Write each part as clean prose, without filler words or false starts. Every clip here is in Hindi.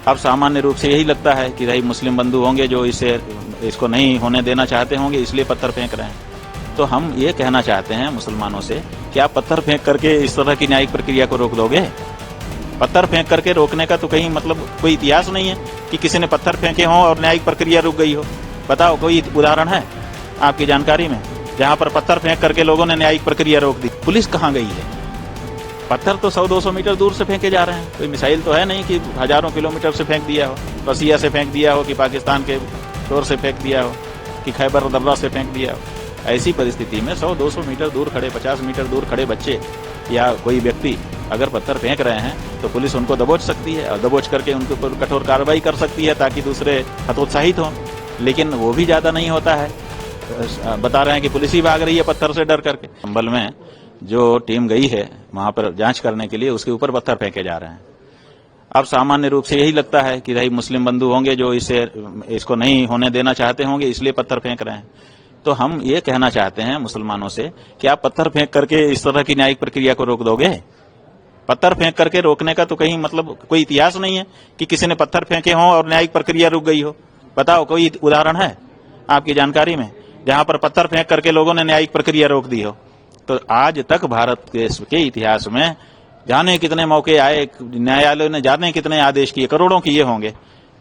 अब सामान्य रूप से यही लगता है कि भाई मुस्लिम बंधु होंगे जो इसको नहीं होने देना चाहते होंगे, इसलिए पत्थर फेंक रहे हैं। तो हम ये कहना चाहते हैं मुसलमानों से कि आप पत्थर फेंक करके इस तरह की न्यायिक प्रक्रिया को रोक दोगे? पत्थर फेंक करके रोकने का तो कहीं मतलब कोई इतिहास नहीं है कि किसी ने पत्थर फेंके हों और न्यायिक प्रक्रिया रुक गई हो। बताओ कोई उदाहरण है आपकी जानकारी में जहां पर पत्थर फेंक करके लोगों ने न्यायिक प्रक्रिया रोक दी? पुलिस कहां गई है? पत्थर तो 100-200 मीटर दूर से फेंके जा रहे हैं। कोई मिसाइल तो है नहीं कि हजारों किलोमीटर से फेंक दिया हो, रसिया से फेंक दिया हो, कि पाकिस्तान के शोर से फेंक दिया हो, कि खैबर दर्रा से फेंक दिया हो। ऐसी परिस्थिति में 100-200 मीटर दूर खड़े, 50 मीटर दूर खड़े बच्चे या कोई व्यक्ति अगर पत्थर फेंक रहे हैं तो पुलिस उनको दबोच सकती है और दबोच करके उनके ऊपर कठोर कार्रवाई कर सकती है ताकि दूसरे हतोत्साहित हों। लेकिन वो भी ज्यादा नहीं होता है। बता रहे हैं कि पुलिस ही भाग रही है पत्थर से डर करके। संभल में जो टीम गई है वहां पर जांच करने के लिए, उसके ऊपर पत्थर फेंके जा रहे हैं। अब सामान्य रूप से यही लगता है कि भाई मुस्लिम बंधु होंगे जो इसको नहीं होने देना चाहते होंगे, इसलिए पत्थर फेंक रहे हैं। तो हम ये कहना चाहते हैं मुसलमानों से कि आप पत्थर फेंक करके इस तरह की न्यायिक प्रक्रिया को रोक दोगे? पत्थर फेंक करके रोकने का तो कहीं मतलब कोई इतिहास नहीं है कि किसी ने पत्थर फेंके हों और न्यायिक प्रक्रिया रुक गई हो। बताओ कोई उदाहरण है आपकी जानकारी में जहां पर पत्थर फेंक करके लोगों ने न्यायिक प्रक्रिया रोक दी हो? तो आज तक भारत के इतिहास में जाने कितने मौके आए, न्यायालय ने जाने कितने आदेश किए, करोड़ों किए होंगे,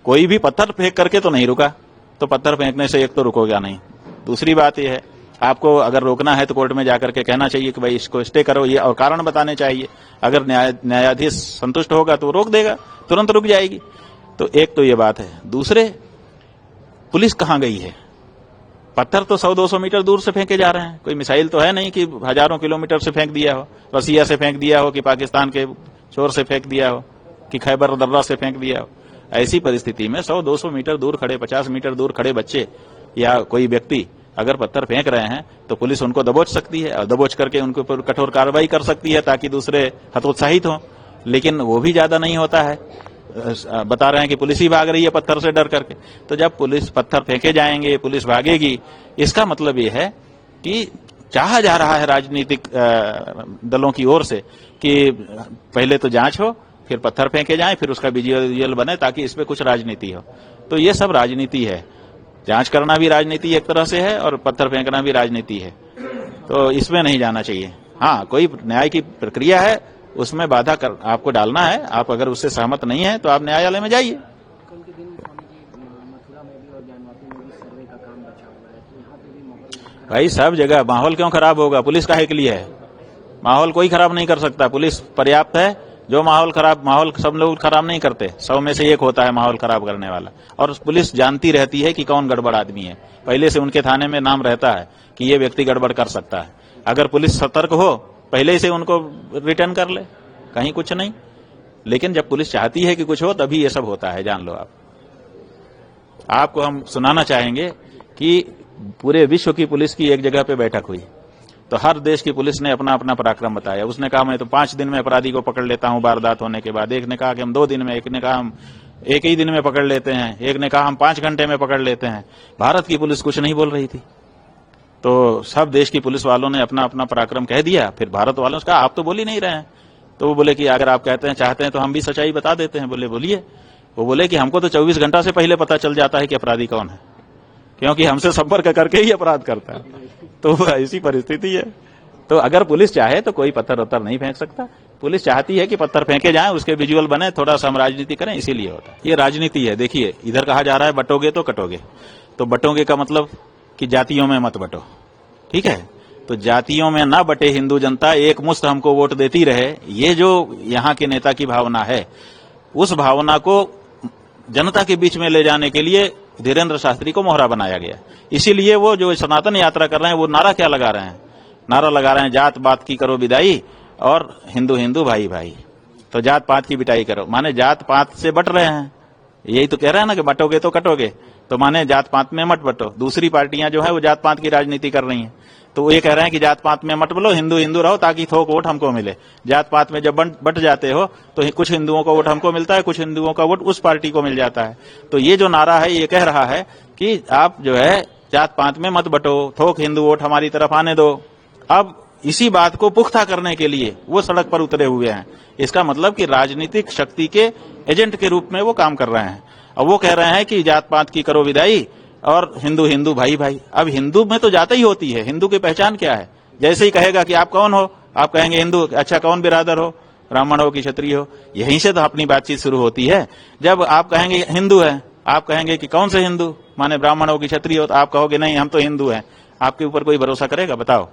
कोई भी पत्थर फेंक करके तो नहीं रुका। तो पत्थर फेंकने से एक तो रुकोगा नहीं। दूसरी बात यह है, आपको अगर रोकना है तो कोर्ट में जाकर के कहना चाहिए कि भाई इसको स्टे करो, ये और कारण बताने चाहिए। अगर न्यायाधीश संतुष्ट होगा तो रोक देगा, तुरंत रुक जाएगी। तो एक तो ये बात है। दूसरे, पुलिस कहां गई है? पत्थर तो 100-200 मीटर दूर से फेंके जा रहे हैं। कोई मिसाइल तो है नहीं कि हजारों किलोमीटर से फेंक दिया हो, रसिया से फेंक दिया हो, कि पाकिस्तान के शोर से फेंक दिया हो, कि खैबर दर्रा से फेंक दिया हो। ऐसी परिस्थिति में 100-200 मीटर दूर खड़े, 50 मीटर दूर खड़े बच्चे या कोई व्यक्ति अगर पत्थर फेंक रहे हैं तो पुलिस उनको दबोच सकती है और दबोच करके उनके ऊपर कठोर कार्रवाई कर सकती है ताकि दूसरे हतोत्साहित हों। लेकिन वो भी ज्यादा नहीं होता है। बता रहे हैं कि पुलिस ही भाग रही है पत्थर से डर करके। तो जब पुलिस पत्थर फेंके जाएंगे, पुलिस भागेगी, इसका मतलब ये है कि चाहा जा रहा है राजनीतिक दलों की ओर से कि पहले तो जांच हो, फिर पत्थर फेंके जाएं, फिर उसका विजुअल बने ताकि इस पे कुछ राजनीति हो। तो ये सब राजनीति है। जांच करना भी राजनीति एक तरह से है और पत्थर फेंकना भी राजनीति है। तो इसमें नहीं जाना चाहिए। हाँ, कोई न्याय की प्रक्रिया है, उसमें बाधा आपको डालना है। आप अगर उससे सहमत नहीं है तो आप न्यायालय में जाइए। कल के दिन मथुरा में भी और ज्ञानवापी में भी सर्वे का काम बचा हुआ है, तो यहाँ पे भी माहौल भाई सब जगह माहौल क्यों खराब होगा? पुलिस काहे के लिए है? माहौल कोई खराब नहीं कर सकता, पुलिस पर्याप्त है। जो माहौल सब लोग खराब नहीं करते, 100 में से 1 होता है माहौल खराब करने वाला। और पुलिस जानती रहती है कि कौन गड़बड़ आदमी है। पहले से उनके थाने में नाम रहता है कि ये व्यक्ति गड़बड़ कर सकता है। अगर पुलिस सतर्क हो, पहले से उनको रिटर्न कर ले, कहीं कुछ नहीं। लेकिन जब पुलिस चाहती है कि कुछ हो तभी ये सब होता है, जान लो आप। आपको हम सुनाना चाहेंगे कि पूरे विश्व की पुलिस की एक जगह पे बैठक हुई, तो हर देश की पुलिस ने अपना अपना पराक्रम बताया। उसने कहा मैं तो 5 दिन में अपराधी को पकड़ लेता हूं वारदात होने के बाद। एक ने कहा कि हम 2 दिन में, एक ने कहा हम 1 ही दिन में पकड़ लेते हैं, एक ने कहा हम 5 घंटे में पकड़ लेते हैं। भारत की पुलिस कुछ नहीं बोल रही थी। तो सब देश की पुलिस वालों ने अपना अपना पराक्रम कह दिया। फिर भारत वालों ने कहा आप तो बोल ही नहीं रहे हैं। तो वो बोले कि अगर आप कहते हैं चाहते हैं तो हम भी सच्चाई बता देते हैं। बोले बोलिए। वो बोले कि हमको तो 24 घंटा से पहले पता चल जाता है कि अपराधी कौन है, क्योंकि हमसे संपर्क करके ही अपराध करता है। तो ऐसी परिस्थिति है। तो अगर पुलिस चाहे तो कोई पत्थर वत्थर नहीं फेंक सकता। पुलिस चाहती है कि पत्थर फेंके जाएं, उसके विजुअल बने, थोड़ा सा हम राजनीति करें, इसीलिए होता है। ये राजनीति है। देखिए, इधर कहा जा रहा है बटोगे तो कटोगे। तो बटोगे का मतलब कि जातियों में मत बटो, ठीक है? तो जातियों में ना बटे हिंदू जनता, एक मुश्त हमको वोट देती रहे, ये जो यहाँ के नेता की भावना है, उस भावना को जनता के बीच में ले जाने के लिए धीरेन्द्र शास्त्री को मोहरा बनाया गया। इसीलिए वो जो सनातन यात्रा कर रहे हैं, वो नारा क्या लगा रहे हैं? नारा लगा रहे हैं जात पात की करो विदाई और हिंदू हिंदू भाई भाई। तो जात पात की बिटाई करो, माने जात पात से बट रहे हैं। यही तो कह रहे हैं ना कि बटोगे तो कटोगे। तो माने जात पात में मत बटो। दूसरी पार्टियां जो है वो जात पात की राजनीति कर रही हैं। तो वो ये कह रहे हैं कि जात पात में मत बोलो, हिंदू हिंदू रहो ताकि थोक वोट हमको मिले। जात पात में जब बट जाते हो तो कुछ हिंदुओं का वोट हमको मिलता है, कुछ हिंदुओं का वोट उस पार्टी को मिल जाता है। तो ये जो नारा है ये कह रहा है कि आप जो है जात पात में मत बटो, थोक हिंदू वोट हमारी तरफ आने दो। अब इसी बात को पुख्ता करने के लिए वो सड़क पर उतरे हुए हैं। इसका मतलब कि राजनीतिक शक्ति के एजेंट के रूप में वो काम कर रहे हैं। अब वो कह रहे हैं कि जात पात की करो विदाई और हिंदू हिंदू भाई भाई। अब हिंदू में तो जात ही होती है, हिंदू की पहचान क्या है? जैसे ही कहेगा कि आप कौन हो, आप कहेंगे हिंदू। अच्छा, कौन बिरादर हो, ब्राह्मण हो कि क्षत्रिय हो? यहीं से तो अपनी बातचीत शुरू होती है। जब आप कहेंगे हिंदू है, आप कहेंगे कि कौन से हिंदू, माने ब्राह्मण हो कि क्षत्रिय हो, तो आप कहोगे नहीं हम तो हिंदू हैं। आपके ऊपर कोई भरोसा करेगा? बताओ।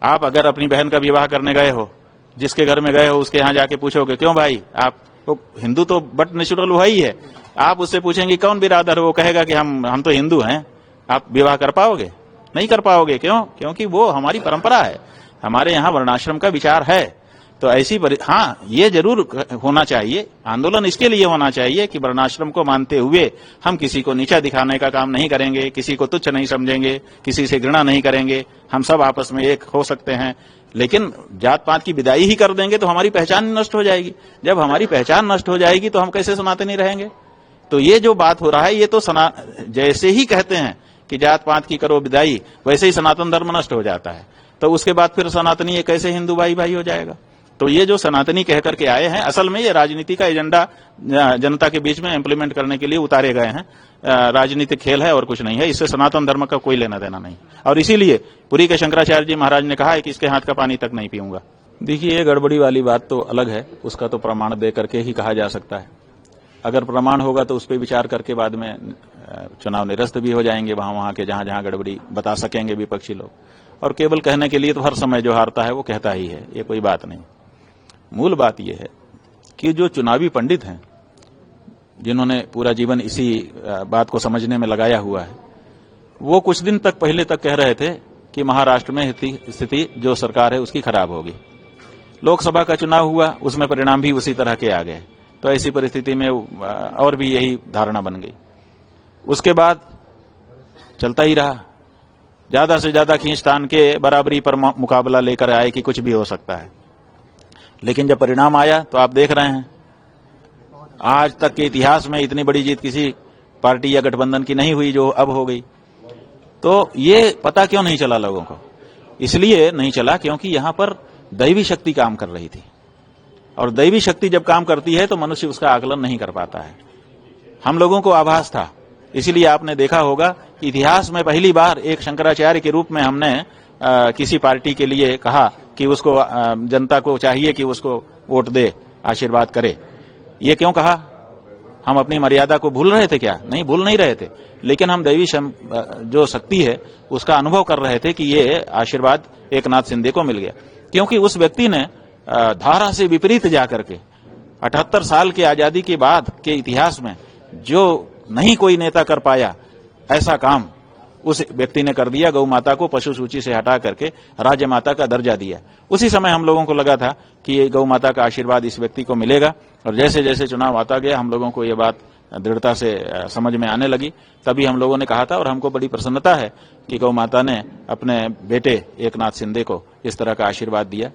आप अगर अपनी बहन का विवाह करने गए हो, जिसके घर में गए हो उसके यहां जाके पूछोगे क्यों भाई, आप तो हिंदू तो बट नेचुरल हुआ ही है। आप उससे पूछेंगे कौन बिरादर हो, वो कहेगा कि हम तो हिंदू हैं। आप विवाह कर पाओगे? नहीं कर पाओगे। क्यों? क्योंकि वो हमारी परंपरा है, हमारे यहाँ वर्णाश्रम का विचार है। तो ऐसी हाँ, ये जरूर होना चाहिए, आंदोलन इसके लिए होना चाहिए कि वर्णाश्रम को मानते हुए हम किसी को नीचा दिखाने का काम नहीं करेंगे, किसी को तुच्छ नहीं समझेंगे, किसी से घृणा नहीं करेंगे, हम सब आपस में एक हो सकते हैं। लेकिन जात पात की विदाई ही कर देंगे तो हमारी पहचान नष्ट हो जाएगी। जब हमारी पहचान नष्ट हो जाएगी तो हम कैसे सनातनी रहेंगे? तो ये जो बात हो रहा है, ये तो जैसे ही कहते हैं कि जात पात की करो विदाई, वैसे ही सनातन धर्म नष्ट हो जाता है। तो उसके बाद फिर सनातनी ये कैसे हिंदू भाई भाई हो जाएगा? तो ये जो सनातनी कह करके आए हैं, असल में ये राजनीति का एजेंडा जनता के बीच में इंप्लीमेंट करने के लिए उतारे गए हैं। राजनीतिक खेल है और कुछ नहीं है, इससे सनातन धर्म का कोई लेना देना नहीं। और इसीलिए पुरी के शंकराचार्य जी महाराज ने कहा है कि इसके हाथ का पानी तक नहीं पीऊंगा। देखिए, ये गड़बड़ी वाली बात तो अलग है, उसका तो प्रमाण दे करके ही कहा जा सकता है। अगर प्रमाण होगा तो उस पर विचार करके बाद में चुनाव निरस्त भी हो जाएंगे, वहां के जहां जहां गड़बड़ी बता सकेंगे विपक्षी लोग। और केवल कहने के लिए तो हर समय जो हारता है वो कहता ही है, ये कोई बात नहीं। मूल बात यह है कि जो चुनावी पंडित हैं, जिन्होंने पूरा जीवन इसी बात को समझने में लगाया हुआ है, वो कुछ दिन तक पहले तक कह रहे थे कि महाराष्ट्र में स्थिति जो सरकार है उसकी खराब होगी। लोकसभा का चुनाव हुआ, उसमें परिणाम भी उसी तरह के आ गए। तो ऐसी परिस्थिति में और भी यही धारणा बन गई। उसके बाद चलता ही रहा, ज्यादा से ज्यादा खींचतान के बराबरी पर मुकाबला लेकर आए कि कुछ भी हो सकता है। लेकिन जब परिणाम आया तो आप देख रहे हैं, आज तक के इतिहास में इतनी बड़ी जीत किसी पार्टी या गठबंधन की नहीं हुई जो अब हो गई। तो ये पता क्यों नहीं चला लोगों को? इसलिए नहीं चला क्योंकि यहां पर दैवी शक्ति काम कर रही थी, और दैवी शक्ति जब काम करती है तो मनुष्य उसका आकलन नहीं कर पाता है। हम लोगों को आभास था, इसीलिए आपने देखा होगा कि इतिहास में पहली बार एक शंकराचार्य के रूप में हमने किसी पार्टी के लिए कहा कि उसको जनता को चाहिए कि उसको वोट दे, आशीर्वाद करे। ये क्यों कहा? हम अपनी मर्यादा को भूल रहे थे क्या? नहीं, भूल नहीं रहे थे, लेकिन हम दैवी जो शक्ति है उसका अनुभव कर रहे थे कि ये आशीर्वाद एकनाथ शिंदे को मिल गया। क्योंकि उस व्यक्ति ने धारा से विपरीत जाकर के 78 साल की आजादी के बाद के इतिहास में जो नहीं कोई नेता कर पाया, ऐसा काम उस व्यक्ति ने कर दिया। गौ माता को पशु सूची से हटा करके राज्य माता का दर्जा दिया। उसी समय हम लोगों को लगा था कि ये गौ माता का आशीर्वाद इस व्यक्ति को मिलेगा, और जैसे जैसे चुनाव आता गया हम लोगों को ये बात दृढ़ता से समझ में आने लगी। तभी हम लोगों ने कहा था, और हमको बड़ी प्रसन्नता है कि गौ माता ने अपने बेटे एकनाथ शिंदे को इस तरह का आशीर्वाद दिया।